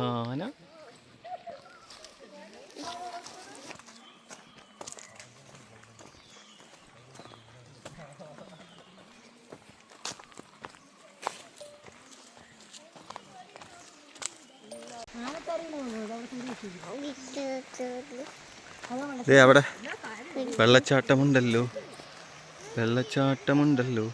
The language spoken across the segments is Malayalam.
ആന അവിടെ വെള്ളച്ചാട്ടമുണ്ടല്ലോ, വെള്ളച്ചാട്ടമുണ്ടല്ലോ.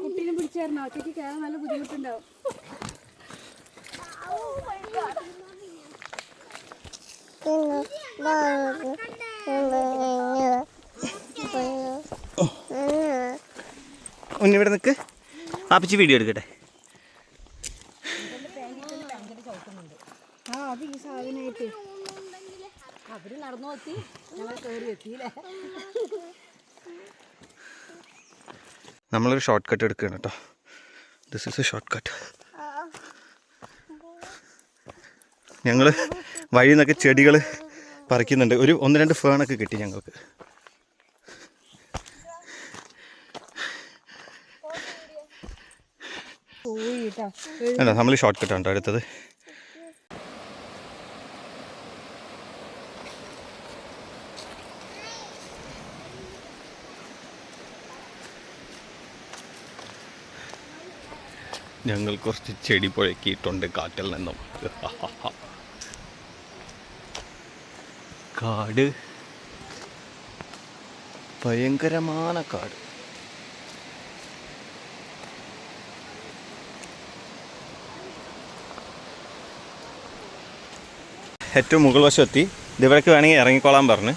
കുട്ടീനെ പിടിച്ചായിരുന്നു, ഒറ്റയ്ക്ക് കയറാൻ നല്ല ബുദ്ധിമുട്ടുണ്ടാവും. ഇവിടെ നിൽക്ക്, ആപ്പിച്ച് വീഡിയോ എടുക്കട്ടെ. അത് ഈ സാധനമായിട്ട് അവര് നടന്നു എത്തി, ഞങ്ങൾ കയറി എത്തിയില്ലേ. നമ്മളൊരു ഷോർട്ട് കട്ട് എടുക്കുകയാണ് കേട്ടോ. This is A short cut. ഞങ്ങൾ വഴി നിന്നൊക്കെ ചെടികൾ പറിക്കുന്നുണ്ട്. ഒരു 1-2 ഫേണൊക്കെ കിട്ടി ഞങ്ങൾക്ക്. അല്ല, നമ്മൾ ഷോർട്ട് കട്ടാണ് കേട്ടോ എടുത്തത്. ഞങ്ങൾ കുറച്ച് ചെടി പുഴക്കിയിട്ടുണ്ട് കാട്ടിൽ നിന്നും. കാട്, ഭയങ്കരമായ കാട്. ഏറ്റവും മുകൾ വശം എത്തി. ഇതിവിടേക്ക് വേണമെങ്കിൽ ഇറങ്ങിക്കോളാൻ പറഞ്ഞ്.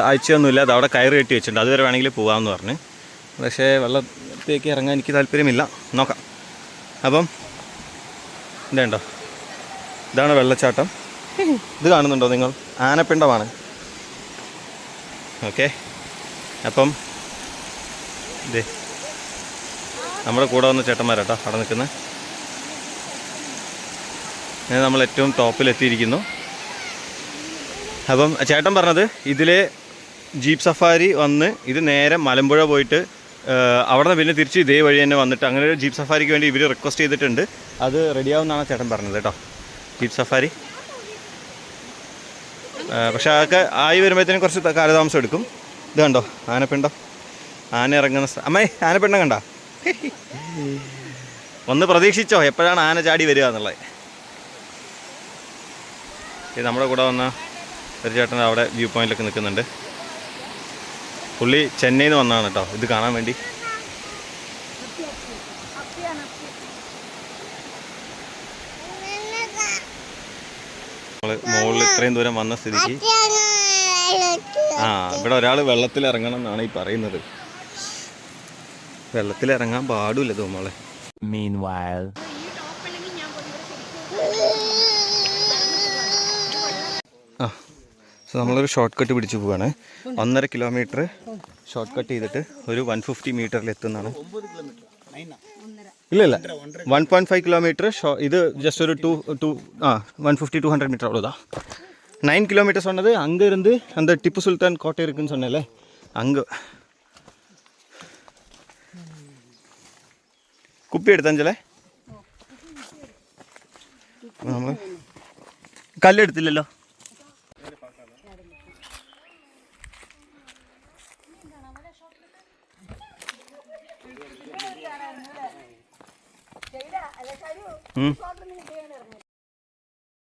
ആഴ്ചയൊന്നുമില്ല, അത് അവിടെ കയറ് കെട്ടി വെച്ചിട്ടുണ്ട്, അതുവരെ വേണമെങ്കിൽ പോകാമെന്ന് പറഞ്ഞ്. പക്ഷേ വെള്ളത്തേക്ക് ഇറങ്ങാൻ എനിക്ക് താല്പര്യമില്ല. നോക്കാം. അപ്പം ഇതുണ്ടോ, ഇതാണ് വെള്ളച്ചാട്ടം. ഇത് കാണുന്നുണ്ടോ നിങ്ങൾ? ആനപ്പിണ്ടമാണ്. ഓക്കെ, അപ്പം ഇതേ നമ്മുടെ കൂടെ വന്ന ചേട്ടന്മാരാട്ടോ അവിടെ നിൽക്കുന്നത്. നമ്മൾ ഏറ്റവും ടോപ്പിലെത്തിയിരിക്കുന്നു. അപ്പം ചേട്ടൻ പറഞ്ഞത് ഇതിലെ ജീപ്പ് സഫാരി വന്ന് ഇത് നേരെ മലമ്പുഴ പോയിട്ട് അവിടെ നിന്ന് പിന്നെ തിരിച്ച് ഇതേ വഴി തന്നെ വന്നിട്ട് അങ്ങനെ ഒരു ജീപ്പ് സഫാരിക്ക് വേണ്ടി ഇവർ റിക്വസ്റ്റ് ചെയ്തിട്ടുണ്ട്. അത് റെഡിയാവുമെന്നാണ് ചേട്ടൻ പറഞ്ഞത് കേട്ടോ, ജീപ്പ് സഫാരി. പക്ഷേ അതൊക്കെ ആയി വരുമ്പോഴത്തേനും കുറച്ച് കാലതാമസം എടുക്കും. ഇത് കണ്ടോ ആനപ്പിണ്ടം, ആന ഇറങ്ങുന്ന അമ്മേ, ആനപ്പിണ്ടം കണ്ടോ? ഒന്ന് പ്രതീക്ഷിച്ചോ എപ്പോഴാണ് ആന ചാടി വരിക എന്നുള്ളത്. ഇത് നമ്മുടെ കൂടെ വന്ന ഒരു ചേട്ടൻ അവിടെ വ്യൂ പോയിന്റിലൊക്കെ നിൽക്കുന്നുണ്ട്. പുള്ളി ചെന്നൈയിൽ നിന്ന് വന്നതാണ് കേട്ടോ ഇത് കാണാൻ വേണ്ടി. നമ്മൾ മുകളിൽ ഇത്രയും ദൂരം വന്ന സ്ഥിതിക്ക് ഇവിടെ ഒരാൾ വെള്ളത്തിൽ ഇറങ്ങണം എന്നാണ് ഈ പറയുന്നത്. വെള്ളത്തിലിറങ്ങാൻ പാടില്ല തോന്നുകളെ. സോ നമ്മളൊരു ഷോർട്ട് കട്ട് പിടിച്ച് പോവുകയാണ്. 1.5 കിലോമീറ്റർ ഷോർട്ട് കട്ട് ചെയ്തിട്ട് ഒരു 150 മീറ്ററിൽ എത്തുന്നതാണ്. ഇല്ല ഇല്ല 1.5 കിലോമീറ്റർ ഇത് ജസ്റ്റ് ഒരു 150-200 மீட்டர் அவ்வளோதான். 9 கிலோமீட்டர் சொன்னது அங்கே இருந்து அந்த டிப்பு சுல்தான் கோட்டை இருக்குன்னு சொன்னேன்ல அங்கே. കുപ്പി എടുത്തഞ്ചലേ നമ്മൾ കല്ലെടുത്തില്ലല്ലോ.